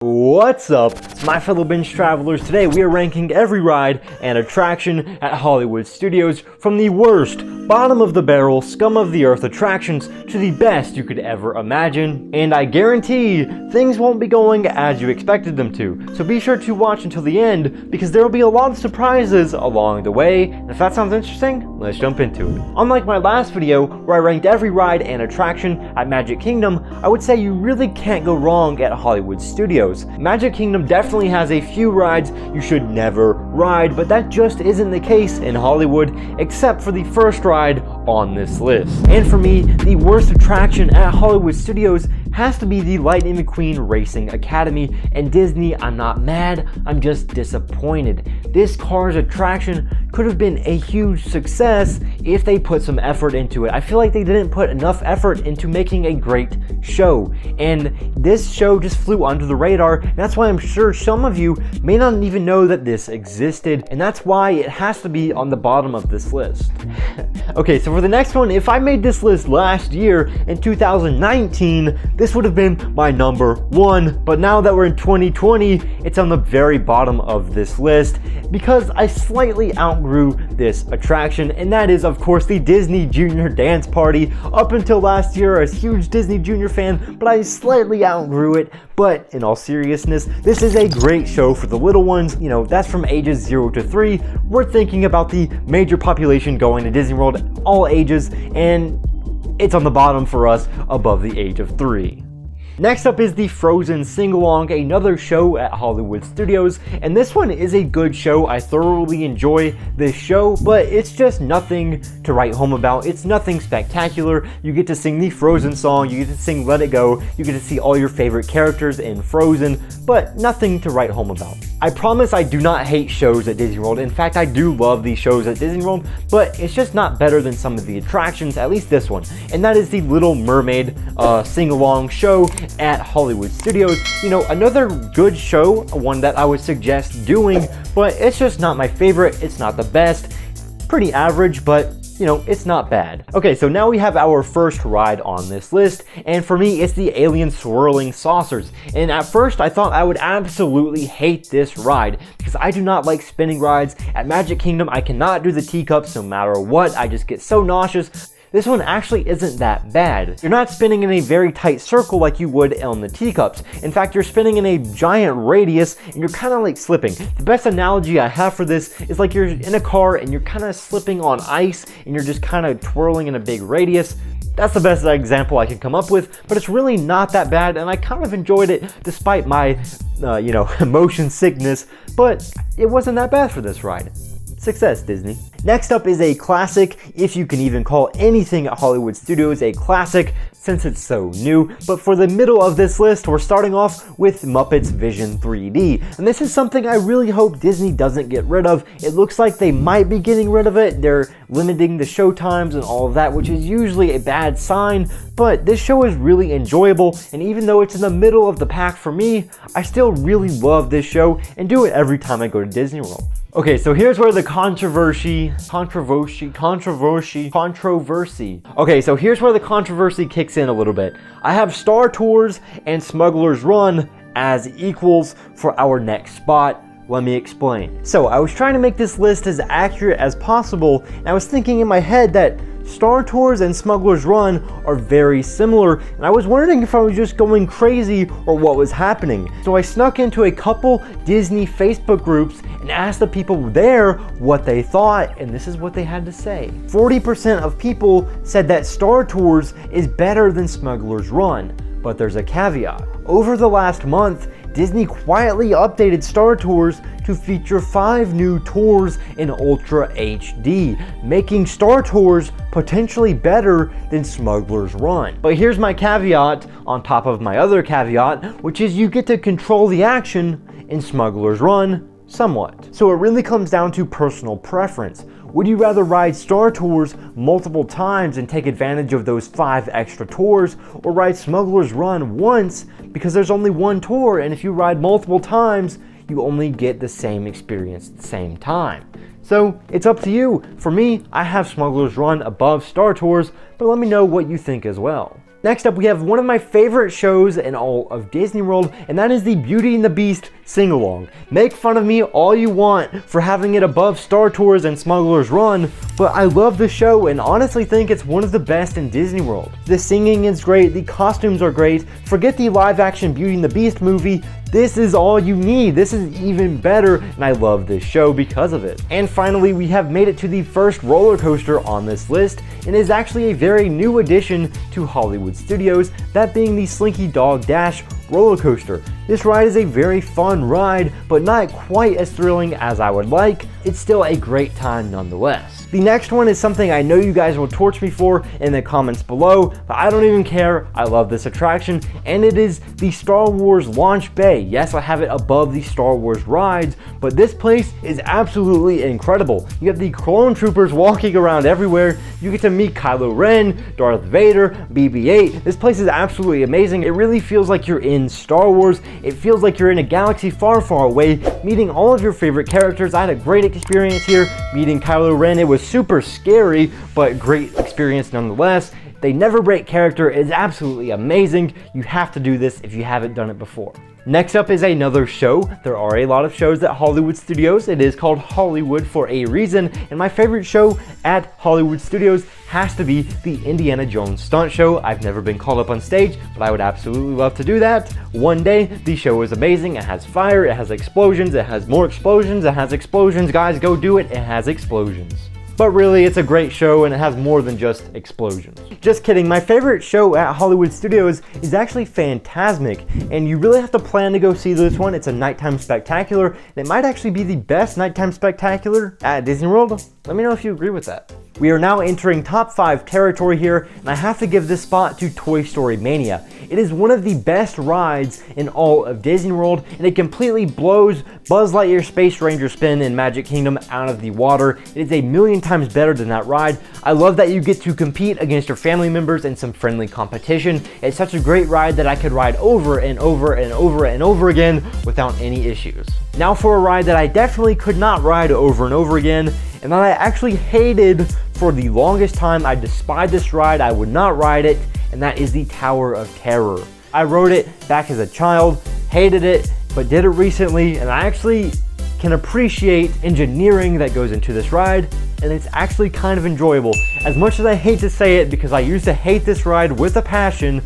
What's up? It's my fellow binge travelers. Today we are ranking every ride and attraction at Hollywood Studios from the worst, bottom of the barrel, scum of the earth attractions to the best you could ever imagine. And I guarantee things won't be going as you expected them to. So be sure to watch until the end because there will be a lot of surprises along the way. And if that sounds interesting, let's jump into it. Unlike my last video where I ranked every ride and attraction at Magic Kingdom, I would say you really can't go wrong at Hollywood Studios. Magic Kingdom definitely has a few rides you should never ride, but that just isn't the case in Hollywood, except for the first ride on this list. And for me, the worst attraction at Hollywood Studios has to be the Lightning McQueen Racing Academy. And Disney, I'm not mad, I'm just disappointed. This Cars attraction could have been a huge success if they put some effort into it. I feel like they didn't put enough effort into making a great show, and this show just flew under the radar. And that's why I'm sure some of you may not even know that this existed, and that's why it has to be on the bottom of this list. Okay, so for the next one, if I made this list last year in 2019, this would have been my number one, but now that we're in 2020, it's on the very bottom of this list because I slightly outgrew this attraction, and that is of course the Disney Junior Dance Party. Up until last year, I was a huge Disney Junior fan, but I slightly outgrew it. But in all seriousness, this is a great show for the little ones. You know, that's from ages 0 to 3. We're thinking about the major population going to Disney World, all ages, and it's on the bottom for us above the age of 3. Next up is the Frozen Sing-Along, another show at Hollywood Studios, and this one is a good show. I thoroughly enjoy this show, but it's just nothing to write home about. It's nothing spectacular. You get to sing the Frozen song, you get to sing Let It Go, you get to see all your favorite characters in Frozen, but nothing to write home about. I promise I do not hate shows at Disney World. In fact, I do love these shows at Disney World, but it's just not better than some of the attractions, at least this one, and that is the Little Mermaid sing-along show at Hollywood Studios. You know, another good show, one that I would suggest doing, but it's just not my favorite. It's not the best. Pretty average, but you know, it's not bad. Okay, so now we have our first ride on this list, and for me, it's the Alien Swirling Saucers. And at first, I thought I would absolutely hate this ride because I do not like spinning rides. At Magic Kingdom, I cannot do the teacups no matter what. I just get so nauseous. This one actually isn't that bad. You're not spinning in a very tight circle like you would on the teacups. In fact, you're spinning in a giant radius and you're kind of like slipping. The best analogy I have for this is like you're in a car and you're kind of slipping on ice and you're just kind of twirling in a big radius. That's the best example I can come up with, but it's really not that bad, and I kind of enjoyed it despite my, motion sickness, but it wasn't that bad for this ride. Success, Disney. Next up is a classic, if you can even call anything at Hollywood Studios a classic since it's so new. But for the middle of this list, we're starting off with Muppets Vision 3D. And this is something I really hope Disney doesn't get rid of. It looks like they might be getting rid of it. They're limiting the show times and all of that, which is usually a bad sign. But this show is really enjoyable, and even though it's in the middle of the pack for me, I still really love this show and do it every time I go to Disney World. Okay, so here's where the controversy. Okay, so here's where the controversy kicks in a little bit. I have Star Tours and Smuggler's Run as equals for our next spot. Let me explain. So I was trying to make this list as accurate as possible, and I was thinking in my head that Star Tours and Smuggler's Run are very similar, and I was wondering if I was just going crazy or what was happening. So I snuck into a couple Disney Facebook groups and asked the people there what they thought, and this is what they had to say. 40% of people said that Star Tours is better than Smuggler's Run, but there's a caveat. Over the last month, Disney quietly updated Star Tours to feature 5 new tours in Ultra HD, making Star Tours potentially better than Smuggler's Run. But here's my caveat on top of my other caveat, which is you get to control the action in Smuggler's Run somewhat. So it really comes down to personal preference. Would you rather ride Star Tours multiple times and take advantage of those 5 extra tours, or ride Smuggler's Run once because there's only one tour, and if you ride multiple times, you only get the same experience at the same time? So it's up to you. For me, I have Smuggler's Run above Star Tours, but let me know what you think as well. Next up, we have one of my favorite shows in all of Disney World, and that is the Beauty and the Beast sing-along. Make fun of me all you want for having it above Star Tours and Smuggler's Run, but I love the show and honestly think it's one of the best in Disney World. The singing is great, the costumes are great, forget the live-action Beauty and the Beast movie, this is all you need. This is even better, and I love this show because of it. And finally, we have made it to the first roller coaster on this list, and is actually a very new addition to Hollywood Studios, that being the Slinky Dog Dash roller coaster. This ride is a very fun ride, but not quite as thrilling as I would like. It's still a great time nonetheless. The next one is something I know you guys will torch me for in the comments below, but I don't even care. I love this attraction, and it is the Star Wars Launch Bay. Yes, I have it above the Star Wars rides, but this place is absolutely incredible. You have the clone troopers walking around everywhere. You get to meet Kylo Ren, Darth Vader, BB-8. This place is absolutely amazing. It really feels like you're in Star Wars. It feels like you're in a galaxy far, far away, meeting all of your favorite characters. I had a great experience here meeting Kylo Ren. It was super scary, but great experience nonetheless. They never break character. It's absolutely amazing. You have to do this if you haven't done it before. Next up is another show. There are a lot of shows at Hollywood Studios. It is called Hollywood for a reason, and my favorite show at Hollywood Studios has to be the Indiana Jones stunt show. I've never been called up on stage, but I would absolutely love to do that one day. The show is amazing. It has fire, it has explosions, it has more explosions, it has explosions. Guys, go do it. It has explosions. But really, it's a great show and it has more than just explosions. Just kidding, my favorite show at Hollywood Studios is actually Fantasmic, and you really have to plan to go see this one. It's a nighttime spectacular, and it might actually be the best nighttime spectacular at Disney World. Let me know if you agree with that. We are now entering top 5 territory here, and I have to give this spot to Toy Story Mania. It is one of the best rides in all of Disney World, and it completely blows Buzz Lightyear Space Ranger Spin in Magic Kingdom out of the water. It is a million times better than that ride. I love that you get to compete against your family members in some friendly competition. It's such a great ride that I could ride over and over and over and over again without any issues. Now for a ride that I definitely could not ride over and over again, and that I actually hated for the longest time. I despised this ride, I would not ride it, and that is the Tower of Terror. I rode it back as a child, hated it, but did it recently, and I actually can appreciate engineering that goes into this ride, and it's actually kind of enjoyable. As much as I hate to say it, because I used to hate this ride with a passion,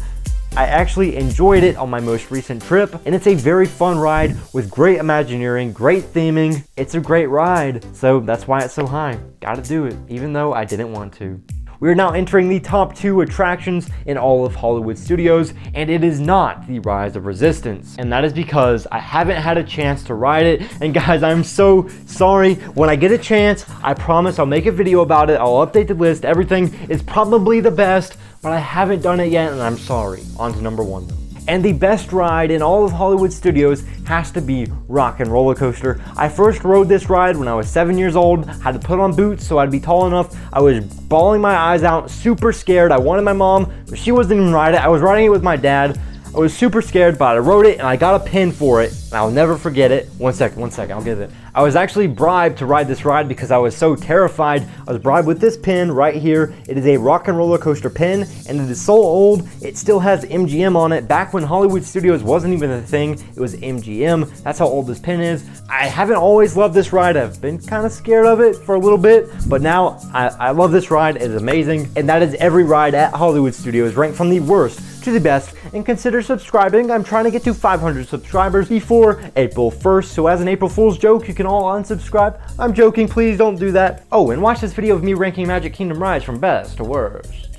I actually enjoyed it on my most recent trip, and it's a very fun ride with great Imagineering, great theming. It's a great ride, so that's why it's so high. Gotta do it, even though I didn't want to. We are now entering the top 2 attractions in all of Hollywood Studios, and it is not the Rise of Resistance. And that is because I haven't had a chance to ride it, and guys, I'm so sorry. When I get a chance, I promise I'll make a video about it. I'll update the list, everything is probably the best, but I haven't done it yet, and I'm sorry. On to number 1 though. And the best ride in all of Hollywood Studios has to be Rock and Roller Coaster. I first rode this ride when I was 7 years old, had to put on boots so I'd be tall enough. I was bawling my eyes out, super scared. I wanted my mom, but she wasn't even riding it. I was riding it with my dad. I was super scared, but I rode it and I got a pin for it, and I'll never forget it. One second, I'll get it. I was actually bribed to ride this ride because I was so terrified. I was bribed with this pin right here. It is a Rock and Roller Coaster pin, and it is so old, it still has MGM on it. Back when Hollywood Studios wasn't even a thing, it was MGM. That's how old this pin is. I haven't always loved this ride. I've been kind of scared of it for a little bit, but now I love this ride. It's amazing, and that is every ride at Hollywood Studios, ranked from the worst to the best. And consider subscribing. I'm trying to get to 500 subscribers before April 1st, so as an April Fool's joke, you can all unsubscribe. I'm joking, please don't do that. Oh, and watch this video of me ranking Magic Kingdom rides from best to worst.